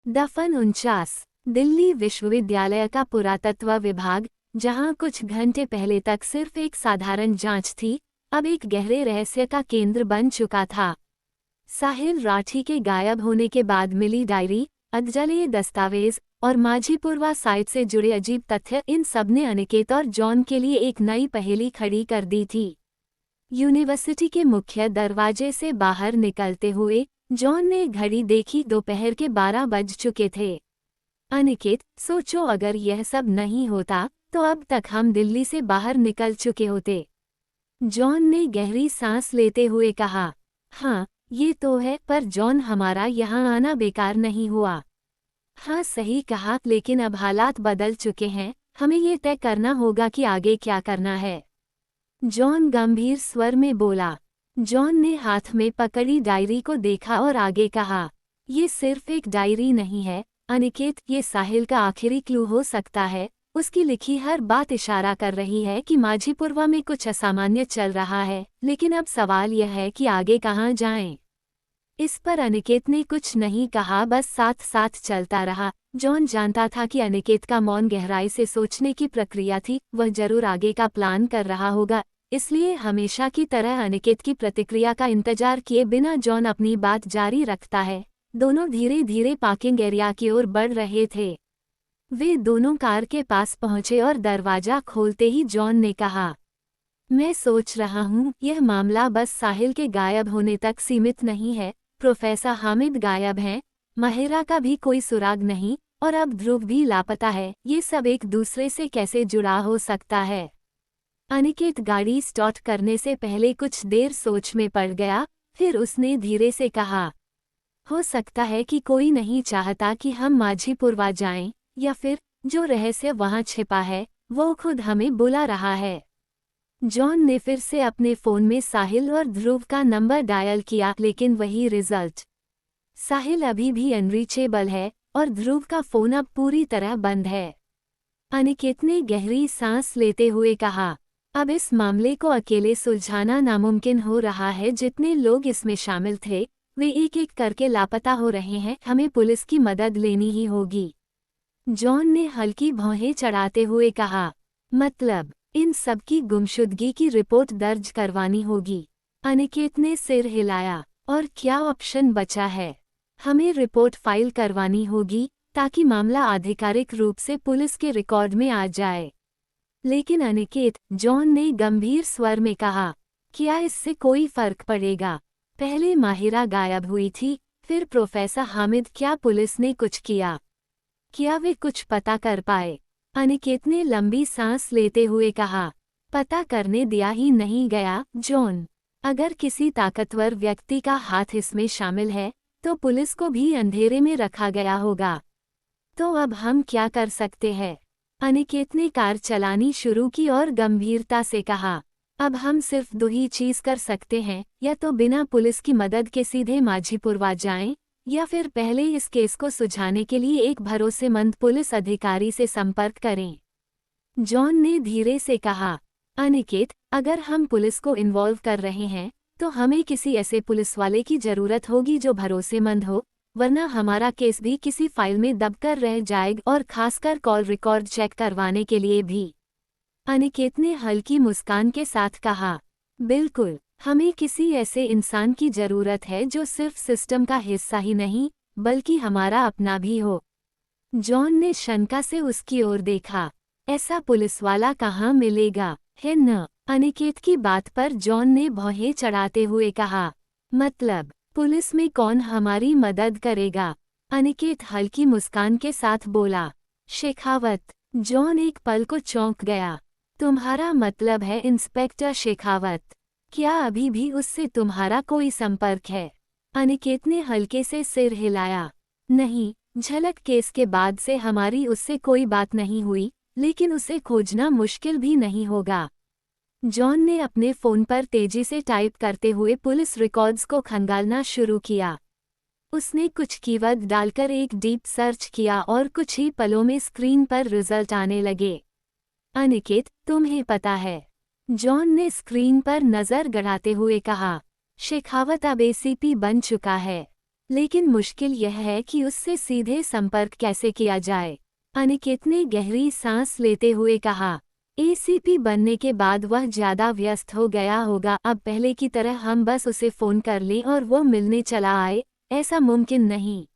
दफन 49। दिल्ली विश्वविद्यालय का पुरातत्व विभाग, जहां कुछ घंटे पहले तक सिर्फ एक साधारण जांच थी, अब एक गहरे रहस्य का केंद्र बन चुका था। साहिल राठी के गायब होने के बाद मिली डायरी, अदजलीय दस्तावेज और माझीपुरवा साइट से जुड़े अजीब तथ्य, इन सबने अनिकेत और जॉन के लिए एक नई पहेली खड़ी कर दी थी। यूनिवर्सिटी के मुख्य दरवाजे से बाहर निकलते हुए जॉन ने घड़ी देखी, दोपहर के 12 बज चुके थे। अनिकेत, सोचो अगर यह सब नहीं होता तो अब तक हम दिल्ली से बाहर निकल चुके होते। जॉन ने गहरी सांस लेते हुए कहा। हाँ, ये तो है, पर जॉन, हमारा यहाँ आना बेकार नहीं हुआ। हाँ, सही कहा, लेकिन अब हालात बदल चुके हैं, हमें ये तय करना होगा कि आगे क्या करना है। जॉन गंभीर स्वर में बोला। जॉन ने हाथ में पकड़ी डायरी को देखा और आगे कहा, ये सिर्फ एक डायरी नहीं है अनिकेत, ये साहिल का आखिरी क्लू हो सकता है। उसकी लिखी हर बात इशारा कर रही है कि माझीपुरवा में कुछ असामान्य चल रहा है, लेकिन अब सवाल यह है कि आगे कहाँ जाएं। इस पर अनिकेत ने कुछ नहीं कहा, बस साथ साथ चलता रहा। जॉन जानता था कि अनिकेत का मौन गहराई से सोचने की प्रक्रिया थी, वह जरूर आगे का प्लान कर रहा होगा। इसलिए हमेशा की तरह अनिकेत की प्रतिक्रिया का इंतजार किए बिना जॉन अपनी बात जारी रखता है। दोनों धीरे धीरे पार्किंग एरिया की ओर बढ़ रहे थे। वे दोनों कार के पास पहुंचे और दरवाजा खोलते ही जॉन ने कहा, मैं सोच रहा हूँ यह मामला बस साहिल के गायब होने तक सीमित नहीं है। प्रोफेसर हामिद गायब हैं, माहिरा का भी कोई सुराग नहीं, और अब ध्रुव भी लापता है। ये सब एक दूसरे से कैसे जुड़ा हो सकता है? अनिकेत गाड़ी स्टार्ट करने से पहले कुछ देर सोच में पड़ गया, फिर उसने धीरे से कहा, हो सकता है कि कोई नहीं चाहता कि हम माझीपुरवा जाएं, या फिर जो रहस्य वहां छिपा है वो खुद हमें बुला रहा है। जॉन ने फिर से अपने फ़ोन में साहिल और ध्रुव का नंबर डायल किया, लेकिन वही रिजल्ट। साहिल अभी भी अनरीचेबल है और ध्रुव का फ़ोन अब पूरी तरह बंद है। अनिकेत ने गहरी सांस लेते हुए कहा, अब इस मामले को अकेले सुलझाना नामुमकिन हो रहा है। जितने लोग इसमें शामिल थे वे एक एक करके लापता हो रहे हैं, हमें पुलिस की मदद लेनी ही होगी। जॉन ने हल्की भौहें चढ़ाते हुए कहा, मतलब इन सब की गुमशुदगी की रिपोर्ट दर्ज करवानी होगी। अनिकेत ने सिर हिलाया, और क्या ऑप्शन बचा है? हमें रिपोर्ट फाइल करवानी होगी ताकि मामला आधिकारिक रूप से पुलिस के रिकॉर्ड में आ जाए। लेकिन अनिकेत, जॉन ने गंभीर स्वर में कहा, क्या इससे कोई फर्क पड़ेगा? पहले माहिरा गायब हुई थी, फिर प्रोफेसर हामिद, क्या पुलिस ने कुछ किया? क्या वे कुछ पता कर पाए? अनिकेत ने लंबी सांस लेते हुए कहा, पता करने दिया ही नहीं गया जॉन। अगर किसी ताकतवर व्यक्ति का हाथ इसमें शामिल है तो पुलिस को भी अंधेरे में रखा गया होगा। तो अब हम क्या कर सकते हैं? अनिकेत ने कार चलानी शुरू की और गंभीरता से कहा, अब हम सिर्फ दो ही चीज कर सकते हैं, या तो बिना पुलिस की मदद के सीधे माझीपुरवा जाएं, या फिर पहले इस केस को सुलझाने के लिए एक भरोसेमंद पुलिस अधिकारी से संपर्क करें। जॉन ने धीरे से कहा, अनिकेत, अगर हम पुलिस को इन्वॉल्व कर रहे हैं तो हमें किसी ऐसे पुलिस वाले की जरूरत होगी जो भरोसेमंद हो, वरना हमारा केस भी किसी फाइल में दबकर रह जाएगा, और खासकर कॉल रिकॉर्ड चेक करवाने के लिए भी। अनिकेत ने हल्की मुस्कान के साथ कहा, बिल्कुल, हमें किसी ऐसे इंसान की जरूरत है जो सिर्फ सिस्टम का हिस्सा ही नहीं बल्कि हमारा अपना भी हो। जॉन ने शंका से उसकी ओर देखा, ऐसा पुलिस वाला कहाँ मिलेगा, है न? अनिकेत की बात पर जॉन ने भौहें चढ़ाते हुए कहा, मतलब पुलिस में कौन हमारी मदद करेगा? अनिकेत हल्की मुस्कान के साथ बोला, शेखावत। जॉन एक पल को चौंक गया, तुम्हारा मतलब है इंस्पेक्टर शेखावत? क्या अभी भी उससे तुम्हारा कोई संपर्क है? अनिकेत ने हल्के से सिर हिलाया, नहीं, झलक केस के बाद से हमारी उससे कोई बात नहीं हुई, लेकिन उसे खोजना मुश्किल भी नहीं होगा। जॉन ने अपने फ़ोन पर तेजी से टाइप करते हुए पुलिस रिकॉर्ड्स को खंगालना शुरू किया। उसने कुछ कीवर्ड डालकर एक डीप सर्च किया और कुछ ही पलों में स्क्रीन पर रिजल्ट आने लगे। अनिकेत, तुम्हें पता है? जॉन ने स्क्रीन पर नज़र गड़ाते हुए कहा, शेखावत अब एसीपी बन चुका है। लेकिन मुश्किल यह है कि उससे सीधे संपर्क कैसे किया जाए। अनिकेत ने गहरी सांस लेते हुए कहा, एसीपी बनने के बाद वह ज्यादा व्यस्त हो गया होगा, अब पहले की तरह हम बस उसे फोन कर लें और वो मिलने चला आए, ऐसा मुमकिन नहीं।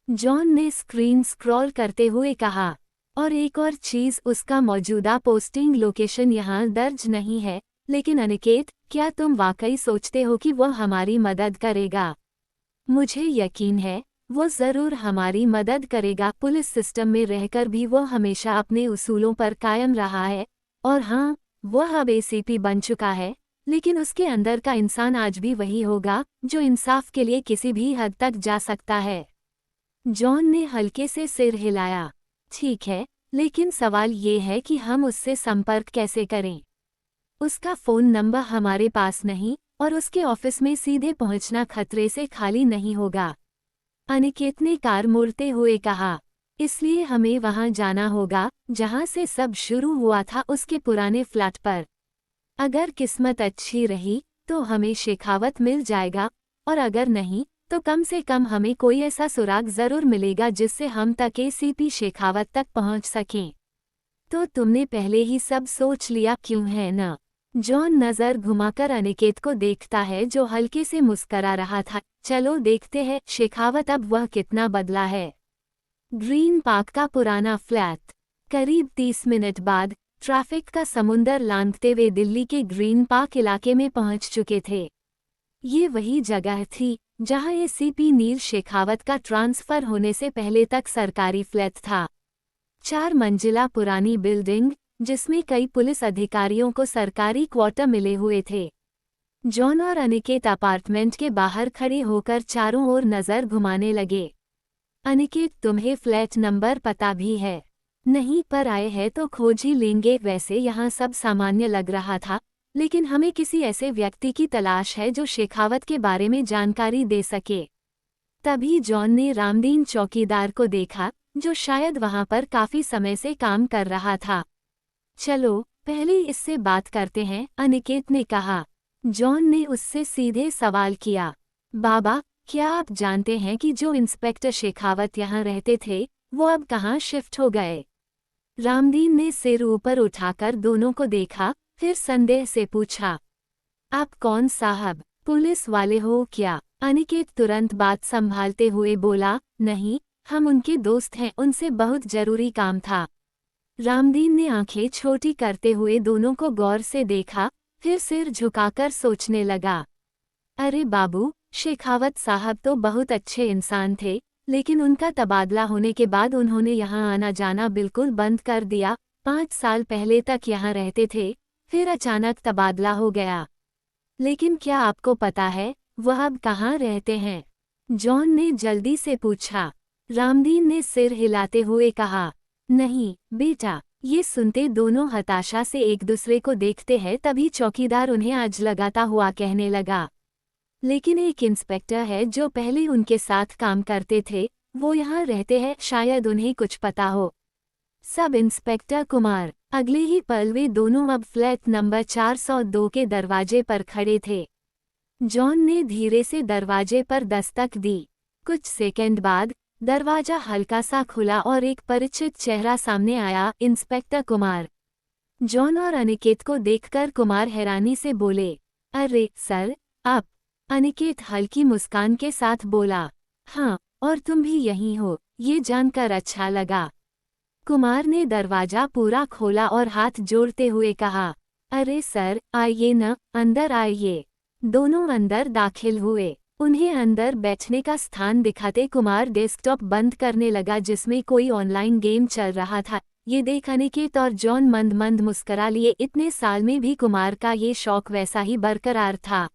जॉन ने स्क्रीन स्क्रॉल करते हुए कहा, और एक और चीज, उसका मौजूदा पोस्टिंग लोकेशन यहाँ दर्ज नहीं है। लेकिन अनिकेत, क्या तुम वाकई सोचते हो कि वो हमारी मदद करेगा? मुझे यकीन है वो जरूर हमारी मदद करेगा। पुलिस सिस्टम में रहकर भी वो हमेशा अपने उसूलों पर कायम रहा है। और हाँ, वह अब एसीपी बन चुका है, लेकिन उसके अंदर का इंसान आज भी वही होगा जो इंसाफ के लिए किसी भी हद तक जा सकता है। जॉन ने हल्के से सिर हिलाया। ठीक है, लेकिन सवाल ये है कि हम उससे संपर्क कैसे करें? उसका फ़ोन नंबर हमारे पास नहीं, और उसके ऑफिस में सीधे पहुंचना खतरे से खाली नहीं होगा। अनिकेत ने कार मोड़ते हुए कहा, इसलिए हमें वहां जाना होगा जहां से सब शुरू हुआ था, उसके पुराने फ्लैट पर। अगर किस्मत अच्छी रही तो हमें शेखावत मिल जाएगा, और अगर नहीं तो कम से कम हमें कोई ऐसा सुराग जरूर मिलेगा जिससे हम तक एसीपी शेखावत तक पहुंच सकें। तो तुमने पहले ही सब सोच लिया क्यों है न? जॉन नजर घुमाकर अनिकेत को देखता है जो हल्के से मुस्करा रहा था। चलो देखते हैं शेखावत अब वह कितना बदला है। ग्रीन पार्क का पुराना फ्लैट। करीब 30 मिनट बाद ट्रैफिक का समुंदर लांघते हुए दिल्ली के ग्रीन पार्क इलाके में पहुंच चुके थे। ये वही जगह थी जहां एसीपी नील शेखावत का ट्रांसफर होने से पहले तक सरकारी फ्लैट था। 4 मंजिला पुरानी बिल्डिंग जिसमें कई पुलिस अधिकारियों को सरकारी क्वार्टर मिले हुए थे। जॉन और अनिकेत अपार्टमेंट के बाहर खड़े होकर चारों ओर नजर घुमाने लगे। अनिकेत, तुम्हें फ्लैट नंबर पता भी है? नहीं, पर आए हैं तो खोज ही लेंगे। वैसे यहाँ सब सामान्य लग रहा था, लेकिन हमें किसी ऐसे व्यक्ति की तलाश है जो शेखावत के बारे में जानकारी दे सके। तभी जॉन ने रामदीन चौकीदार को देखा जो शायद वहां पर काफी समय से काम कर रहा था। चलो पहले इससे बात करते हैं, अनिकेत ने कहा। जॉन ने उससे सीधे सवाल किया, बाबा, क्या आप जानते हैं कि जो इंस्पेक्टर शेखावत यहाँ रहते थे वो अब कहाँ शिफ्ट हो गए? रामदीन ने सिर ऊपर उठाकर दोनों को देखा, फिर संदेह से पूछा, आप कौन साहब, पुलिस वाले हो क्या? अनिकेत तुरंत बात संभालते हुए बोला, नहीं, हम उनके दोस्त हैं, उनसे बहुत जरूरी काम था। रामदीन ने आंखें छोटी करते हुए दोनों को गौर से देखा, फिर सिर झुकाकर सोचने लगा। अरे बाबू, शेखावत साहब तो बहुत अच्छे इंसान थे, लेकिन उनका तबादला होने के बाद उन्होंने यहाँ आना जाना बिल्कुल बंद कर दिया। 5 साल पहले तक यहाँ रहते थे, फिर अचानक तबादला हो गया। लेकिन क्या आपको पता है वह अब कहाँ रहते हैं? जॉन ने जल्दी से पूछा। रामदीन ने सिर हिलाते हुए कहा, नहीं बेटा। ये सुनते दोनों हताशा से एक दूसरे को देखते हैं। तभी चौकीदार उन्हें आज लगाता हुआ कहने लगा, लेकिन एक इंस्पेक्टर है जो पहले उनके साथ काम करते थे, वो यहाँ रहते हैं, शायद उन्हें कुछ पता हो। Sub inspector Kumar. अगले ही पल वे दोनों अब फ्लैट नंबर 402 के दरवाजे पर खड़े थे। जॉन ने धीरे से दरवाजे पर दस्तक दी। कुछ सेकंड बाद दरवाजा हल्का सा खुला और एक परिचित चेहरा सामने आया, इंस्पेक्टर कुमार। जॉन और अनिकेत को देखकर कुमार हैरानी से बोले, अरे सर, आप? अनिकेत हल्की मुस्कान के साथ बोला, हाँ, और तुम भी यहीं हो, ये जानकर अच्छा लगा। कुमार ने दरवाजा पूरा खोला और हाथ जोड़ते हुए कहा, अरे सर, आइए न, अंदर आइए। दोनों अंदर दाखिल हुए। उन्हें अंदर बैठने का स्थान दिखाते कुमार डेस्कटॉप बंद करने लगा जिसमें कोई ऑनलाइन गेम चल रहा था। ये देख अनिकेत और जॉन मंद मंद मुस्करा लिए। इतने साल में भी कुमार का ये शौक वैसा ही बरकरार था।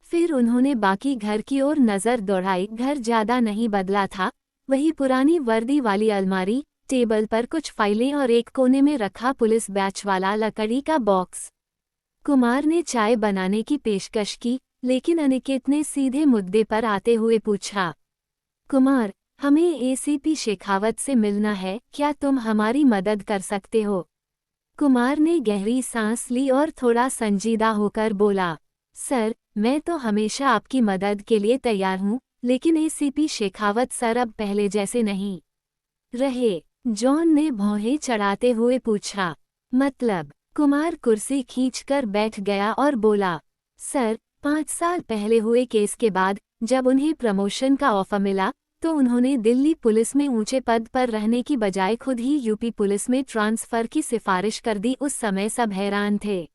फिर उन्होंने बाकी घर की ओर नजर दौड़ाई। घर ज्यादा नहीं बदला था, वही पुरानी वर्दी वाली अलमारी, टेबल पर कुछ फाइलें और एक कोने में रखा पुलिस बैच वाला लकड़ी का बॉक्स। कुमार ने चाय बनाने की पेशकश की, लेकिन अनिकेत ने सीधे मुद्दे पर आते हुए पूछा, कुमार, हमें एसीपी शेखावत से मिलना है, क्या तुम हमारी मदद कर सकते हो? कुमार ने गहरी सांस ली और थोड़ा संजीदा होकर बोला, सर, मैं तो हमेशा आपकी मदद के लिए तैयार हूँ, लेकिन एसीपी शेखावत सर अब पहले जैसे नहीं रहे। जॉन ने भौहें चढ़ाते हुए पूछा, मतलब? कुमार कुर्सी खींचकर बैठ गया और बोला, सर, 5 साल पहले हुए केस के बाद जब उन्हें प्रमोशन का ऑफर मिला तो उन्होंने दिल्ली पुलिस में ऊंचे पद पर रहने की बजाय खुद ही यूपी पुलिस में ट्रांसफर की सिफारिश कर दी। उस समय सब हैरान थे।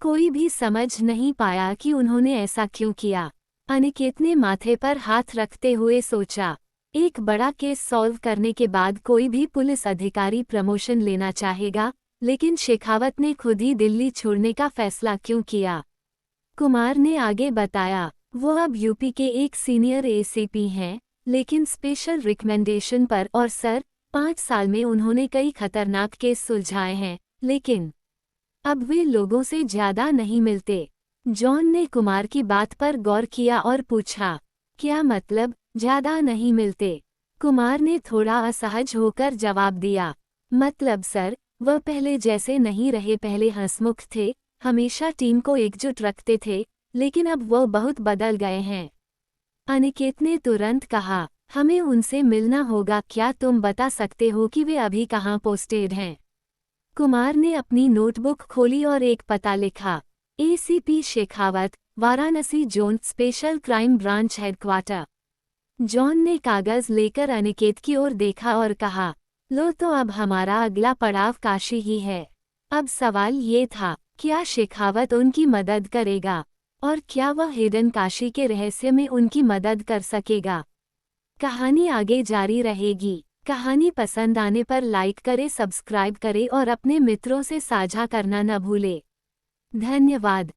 कोई भी समझ नहीं पाया कि उन्होंने ऐसा क्यों किया। अनिकेत ने माथे पर हाथ रखते हुए सोचा, एक बड़ा केस सॉल्व करने के बाद कोई भी पुलिस अधिकारी प्रमोशन लेना चाहेगा, लेकिन शेखावत ने खुद ही दिल्ली छोड़ने का फैसला क्यों किया? कुमार ने आगे बताया, वो अब यूपी के एक सीनियर एसीपी हैं, लेकिन स्पेशल रिकमेंडेशन पर। और सर, 5 साल में उन्होंने कई खतरनाक केस सुलझाए हैं, लेकिन अब वे लोगों से ज्यादा नहीं मिलते। जॉन ने कुमार की बात पर गौर किया और पूछा, क्या मतलब, ज्यादा नहीं मिलते? कुमार ने थोड़ा असहज होकर जवाब दिया, मतलब सर, वह पहले जैसे नहीं रहे। पहले हंसमुख थे, हमेशा टीम को एकजुट रखते थे, लेकिन अब वो बहुत बदल गए हैं। अनिकेत ने तुरंत कहा, हमें उनसे मिलना होगा। क्या तुम बता सकते हो कि वे अभी कहाँ पोस्टेड हैं? कुमार ने अपनी नोटबुक खोली और एक पता लिखा, ACP Shekhawat, Varanasi zone special crime branch headquarter. John ने कागज लेकर अनिकेत की ओर देखा और कहा, लो, तो अब हमारा अगला पड़ाव काशी ही है। अब सवाल ये था, क्या शेखावत उनकी मदद करेगा, और क्या वह हिडन काशी के रहस्य में उनकी मदद कर सकेगा? कहानी आगे जारी रहेगी। कहानी पसंद आने पर लाइक करें, सब्सक्राइब करें और अपने मित्रों से साझा करना न भूलें। धन्यवाद।